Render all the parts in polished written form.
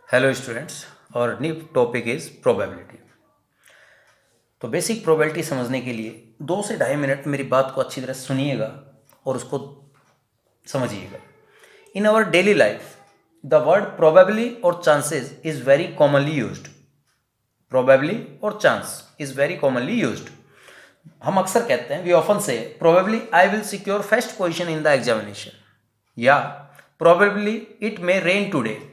Hello students, और new topic is probability. तो basic probability समझने के लिए 2 से ढाई मिनट मेरी बात को अच्छी तरह सुनिएगा और उसको समझिएगा। In our daily life the word probably और chances is very commonly used. Probably और chance is very commonly used. हम अक्सर कहते हैं, we often say probably I will secure first position in the examination, या probably it may rain today.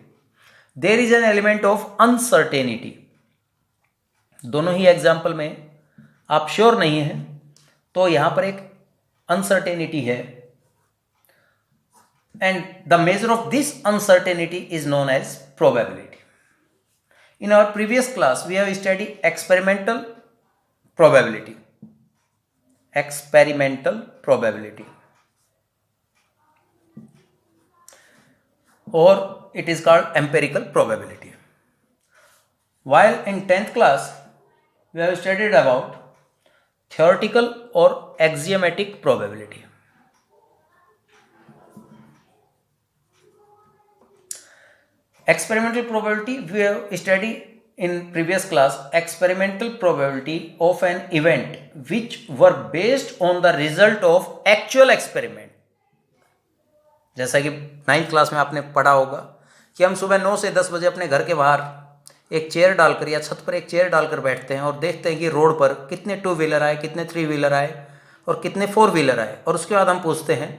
There is an element of uncertainty. दोनों ही example में आप श्योर नहीं हैं, तो यहां पर एक अनसर्टेनिटी है, and the measure of this uncertainty is known as probability. In our previous class we have study experimental probability. Experimental probability, or it is called empirical probability. While in 10th class we have studied about theoretical or axiomatic probability. Experimental probability we have studied in previous class. Experimental probability of an event which were based on the result of actual experiment. जैसा कि 9th class में आपने पढ़ा होगा कि हम सुबह 9 से 10 बजे अपने घर के बाहर एक चेयर डालकर या छत पर एक चेयर डालकर बैठते हैं और देखते हैं कि रोड पर कितने 2 व्हीलर आए, कितने 3 व्हीलर आए और कितने 4 व्हीलर आए, और उसके बाद हम पूछते हैं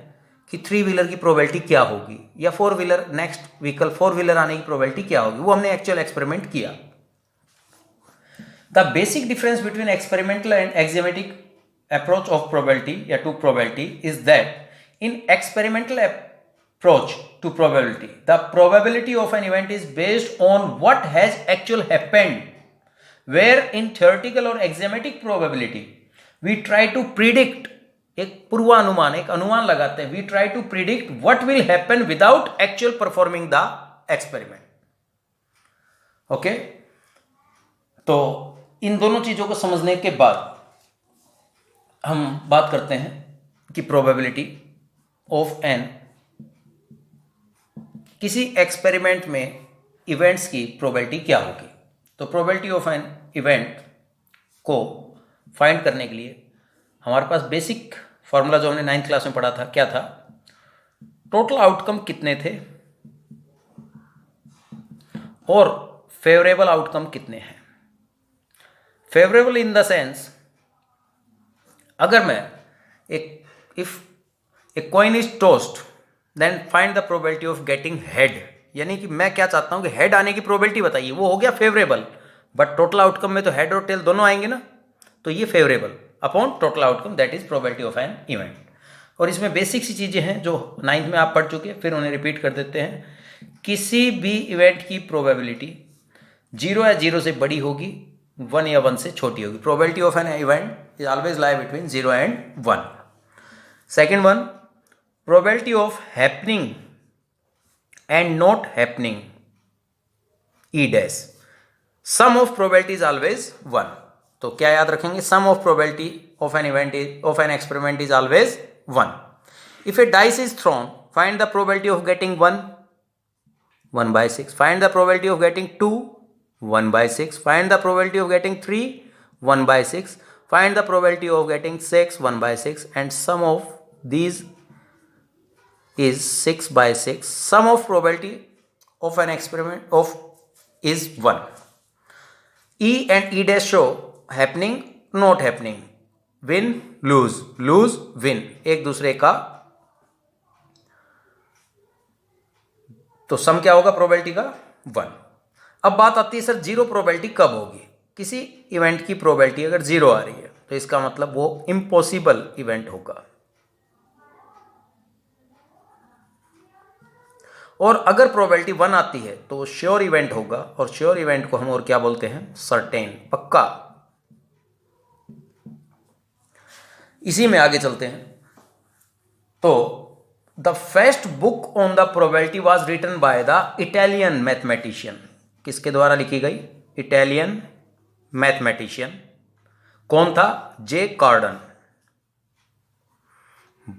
कि 3 व्हीलर की प्रोबेबिलिटी क्या होगी, या 4 व्हीलर नेक्स्ट व्हीकल 4 व्हीलर आने की प्रोबेबिलिटी क्या होगी। वो हमने एक्चुअल एक्सपेरिमेंट किया। The basic difference between experimental and axiomatic approach of probability या to probability is that in experimental approach to probability, the probability of an event is based on what has actually happened, where in theoretical or axiomatic probability we try to predict, एक पूर्वानुमान, एक अनुमान लगाते हैं, we try to predict what will happen without actual performing the experiment. Okay? तो इन दोनों चीजों को समझने के बाद हम बात करते हैं कि probability of an किसी एक्सपेरिमेंट में इवेंट्स की प्रोबेबिलिटी क्या होगी। तो प्रोबेबिलिटी ऑफ एन इवेंट को फाइंड करने के लिए हमारे पास बेसिक फॉर्मूला जो हमने 9th क्लास में पढ़ा था, क्या था? टोटल आउटकम कितने थे और फेवरेबल आउटकम कितने हैं। फेवरेबल इन द सेंस, अगर मैं if a coin is tossed then find the probability of getting head, यानी कि मैं क्या चाहता हूं कि हेड आने की प्रोबेबिलिटी बताइए, वो हो गया फेवरेबल। बट टोटल आउटकम में तो हेड और टेल दोनों आएंगे ना, तो ये favourable upon total outcome, that is probability of an event. और इसमें बेसिक सी चीजें हैं जो 9th में आप पढ़ चुके हैं, फिर उन्हें रिपीट कर देते हैं। किसी भी इवेंट की प्रोबेबिलिटी 0 या 0 से बड़ी होगी, 1 या 1 से छोटी होगी। Probability of an event is always lie between 0 and 1। Second one, probability of happening and not happening, E dash, sum of probability is always 1। तो क्या याद रखेंगे? sum of probability of an event of an experiment is always 1। if a dice is thrown, find the probability of getting 1, 1 by 6, find the probability of getting 2, 1 by 6, find the probability of getting 3, 1 by 6, find the probability of getting 6, 1 by 6, and sum of these is 6 by 6. Sum of probability of an experiment of is 1। E and E dash show happening, not happening, win, lose, lose, win, एक दूसरे का। तो सम क्या होगा probability का? 1। अब बात आती है, सर जीरो प्रोबेबिलिटी कब होगी? किसी इवेंट की प्रोबेबिलिटी अगर 0 आ रही है तो इसका मतलब वो इम्पॉसिबल इवेंट होगा। और अगर प्रोबेबिलिटी 1 आती है तो श्योर इवेंट होगा, और श्योर इवेंट को हम और क्या बोलते हैं? सर्टेन, पक्का। इसी में आगे चलते हैं। तो the first book on the probability was written by the Italian mathematician. किसके द्वारा लिखी गई? Italian mathematician. कौन था? जे कार्डन।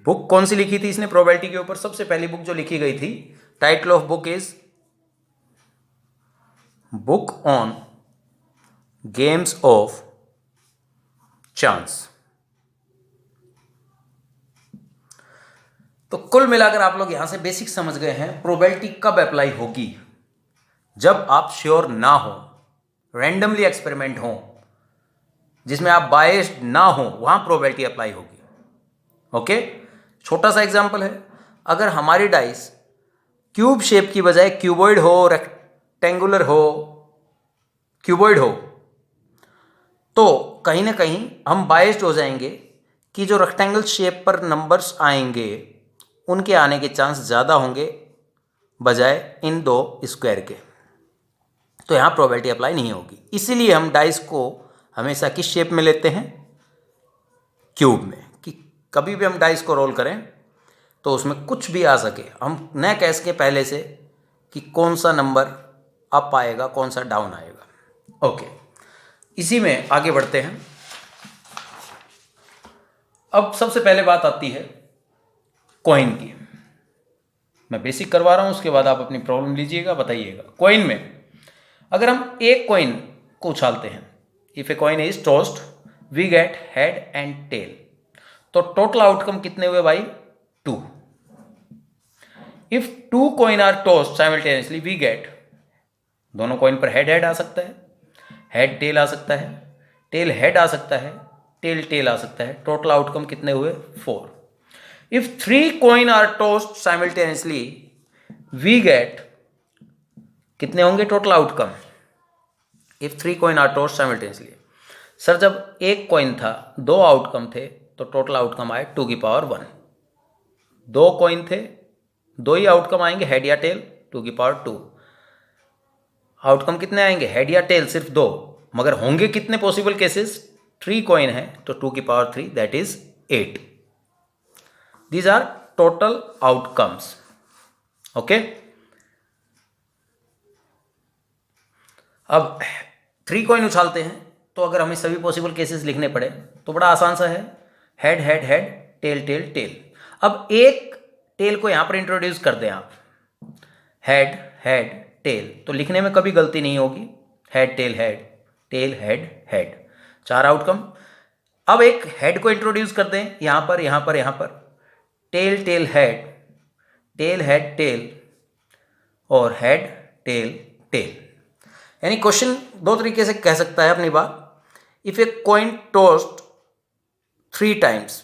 बुक कौन सी लिखी थी इसने प्रोबेबिलिटी के ऊपर? सबसे पहली बुक जो लिखी गई थी, title of book is book on games of chance. तो कुल मिलाकर आप लोग यहां से बेसिक समझ गए हैं प्रोबेबिलिटी कब अप्लाई होगी। जब आप श्योर ना हो, रैंडमली एक्सपेरिमेंट हो, जिसमें आप बायस्ड ना हो, वहां प्रोबेबिलिटी अप्लाई होगी। ओके, छोटा सा एग्जांपल है, अगर हमारी डाइस क्यूब शेप की बजाय क्यूबॉइड हो, रेक्टेंगुलर हो, क्यूबॉइड हो, तो कहीं ना कहीं हम बायस्ड हो जाएंगे कि जो रेक्टेंगल शेप पर नंबर्स आएंगे उनके आने के चांस ज़्यादा होंगे बजाय इन दो स्क्वायर के। तो यहाँ प्रोबेबिलिटी अप्लाई नहीं होगी। इसीलिए हम डाइस को हमेशा किस शेप में लेते हैं? क्यूब में, कि कभी भी हम डाइस को रोल करें तो उसमें कुछ भी आ सके, हम न कह सके पहले से कि कौन सा नंबर अप आएगा, कौन सा डाउन आएगा। ओके, इसी में आगे बढ़ते हैं। अब सबसे पहले बात आती है कॉइन की। मैं बेसिक करवा रहा हूं, उसके बाद आप अपनी प्रॉब्लम लीजिएगा, बताइएगा। कॉइन में अगर हम एक कॉइन को उछालते हैं, if a coin is tossed we get head and tail, तो टोटल आउटकम कितने हुए भाई? 2। If 2 coin are tossed simultaneously we get, दोनों कॉइन पर हेड हेड आ सकता है, हेड टेल आ सकता है, टेल हेड आ सकता है, टेल टेल आ सकता है। टोटल आउटकम कितने हुए? 4। If 3 coin are tossed simultaneously, we get, कितने होंगे total outcome? If 3 coin are tossed simultaneously, sir जब एक कॉइन था, 2 आउटकम थे, तो टोटल आउटकम आए 2 की पावर 1। 2 कॉइन थे, 2 ही आउटकम आएंगे, हेड या टेल, 2 की पावर 2। आउटकम कितने आएंगे? हेड या टेल सिर्फ 2, मगर होंगे कितने पॉसिबल केसेस? 3 कॉइन है तो 2 की power 3, that is 8। These are total outcomes. Okay? अब 3 कॉइन उछालते हैं, तो अगर हमें सभी पॉसिबल केसेस लिखने पड़े तो बड़ा आसान सा है, head head head, tail tail tail. अब एक टेल को यहां पर इंट्रोड्यूस कर दें आप, हेड हेड टेल, तो लिखने में कभी गलती नहीं होगी। Head tail head, tail head head, 4 outcome. अब एक हेड को इंट्रोड्यूस कर दें यहां पर, यहां पर, यहां पर, टेल टेल हेड टेल, और हेड टेल टेल। यानी क्वेश्चन 2 तरीके से कह सकता है अपनी बात। If a coin tossed 3 times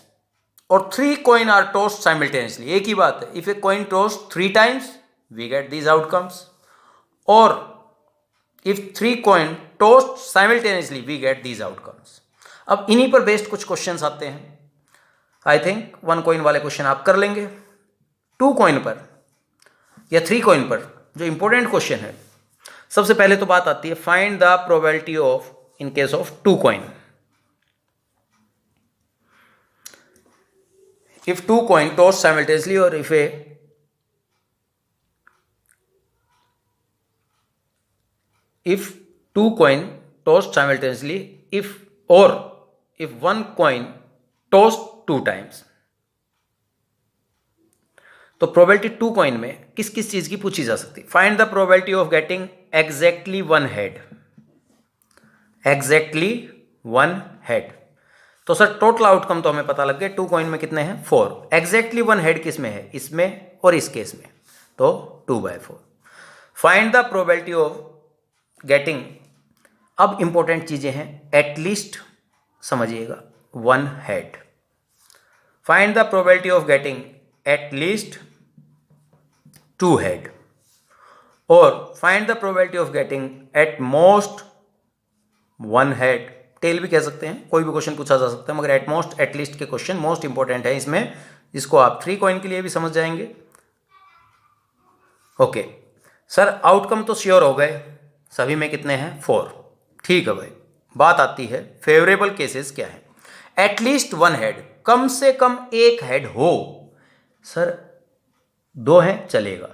और 3 कॉइन आर टॉस्ड साइमल्टेनियसली, एक ही बात है। If a coin tossed 3 times we get these outcomes, और if 3 coin tossed simultaneously we get these outcomes. अब इन्हीं पर बेस्ड कुछ क्वेश्चंस आते हैं। आई थिंक 1 कॉइन वाले क्वेश्चन आप कर लेंगे। 2 कॉइन पर या 3 कॉइन पर जो इंपॉर्टेंट क्वेश्चन है, सबसे पहले तो बात आती है find the probability of in case of 2 coin. If 2 coin tossed simultaneously, और if 2 coin tossed simultaneously, if 1 coin tossed 2 times, तो प्रोबेबिलिटी 2 कॉइन में किस किस चीज की पूछी जा सकती है? Find the probability of getting exactly 1 head, exactly 1 head. तो सर टोटल आउटकम तो हमें पता लग गया, 2 कॉइन में कितने हैं? 4। एग्जैक्टली 1 हेड किस में है? इसमें और इस केस में, तो 2/4। Find the probability of getting, अब इंपॉर्टेंट चीजें हैं, एटलीस्ट समझिएगा 1 head. Find the probability of getting at least 2 head, और find the probability of getting at most 1 head. Tail भी कह सकते हैं, कोई भी क्वेश्चन पूछा जा सकता है, मगर एट मोस्ट एटलीस्ट के क्वेश्चन मोस्ट इंपॉर्टेंट है इसमें, जिसको आप 3 कॉइन के लिए भी समझ जाएंगे। ओके सर, आउटकम तो श्योर हो गए, सभी में कितने हैं? 4। ठीक है भाई, बात आती है फेवरेबल केसेस क्या है। एटलीस्ट 1 हेड, कम से कम 1 हेड हो। सर 2 हैं चलेगा,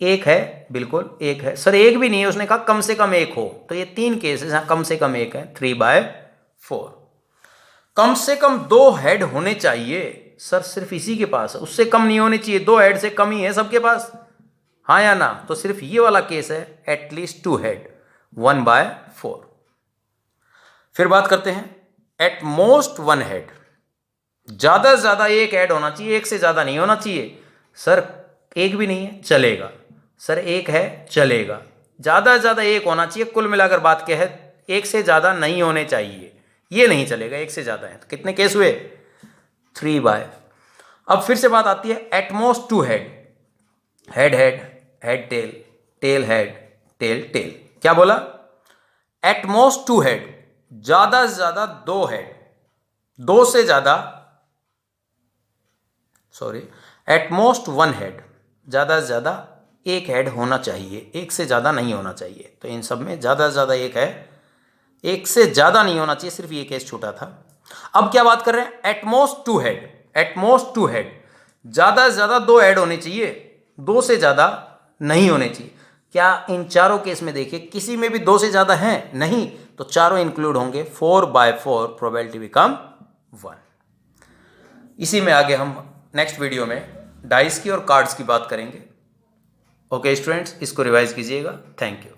1 है बिल्कुल 1 है। सर 1 भी नहीं है, उसने कहा कम से कम 1 हो, तो ये 3 केसेस हैं, कम से कम 1 है, 3/4। कम से कम 2 हेड होने चाहिए। सर सिर्फ इसी के पास है, उससे कम नहीं होने चाहिए, 2 हेड से कम ही है सबके पास, हाँ या ना? तो सिर्फ ये वाला केस है एटलीस्ट 2 हेड। 1/4। फिर बात करते हैं एट मोस्ट वन हेड, ज्यादा से ज्यादा एक हेड होना चाहिए, एक से ज्यादा नहीं होना चाहिए। सर एक भी नहीं है चलेगा, सर एक है चलेगा, ज्यादा से ज्यादा एक होना चाहिए। कुल मिलाकर बात क्या है, एक से ज्यादा नहीं होने चाहिए, ये नहीं चलेगा, एक से ज्यादा है। तो कितने केस हुए, 3/। अब फिर से बात आती है at most 2 head, head head head tail, tail head tail tail. क्या बोला, एट मोस्ट 2 हेड, ज्यादा से ज्यादा 2 हेड, दो से ज्यादा, सॉरी, एट मोस्ट 1 हेड, ज्यादा से ज्यादा एक हेड होना चाहिए, एक से ज्यादा नहीं होना चाहिए। तो इन सब में ज्यादा से ज्यादा एक है, एक से ज्यादा नहीं होना चाहिए, सिर्फ ये केस छूटा था। अब क्या बात कर रहे हैं, eight most 2 head, eight most 2 head, ज्यादा से ज्यादा 2 हेड होने चाहिए, दो से ज्यादा नहीं होने चाहिए। क्या इन चारों केस में देखिए किसी में भी 2 से ज्यादा है नहीं, तो चारों इंक्लूड होंगे, 4/4 प्रोबेबिलिटी बिकम 1। इसी में आगे हम नेक्स्ट वीडियो में डाइस की और कार्ड्स की बात करेंगे। ओके स्टूडेंट्स, इसको रिवाइज कीजिएगा। Thank you.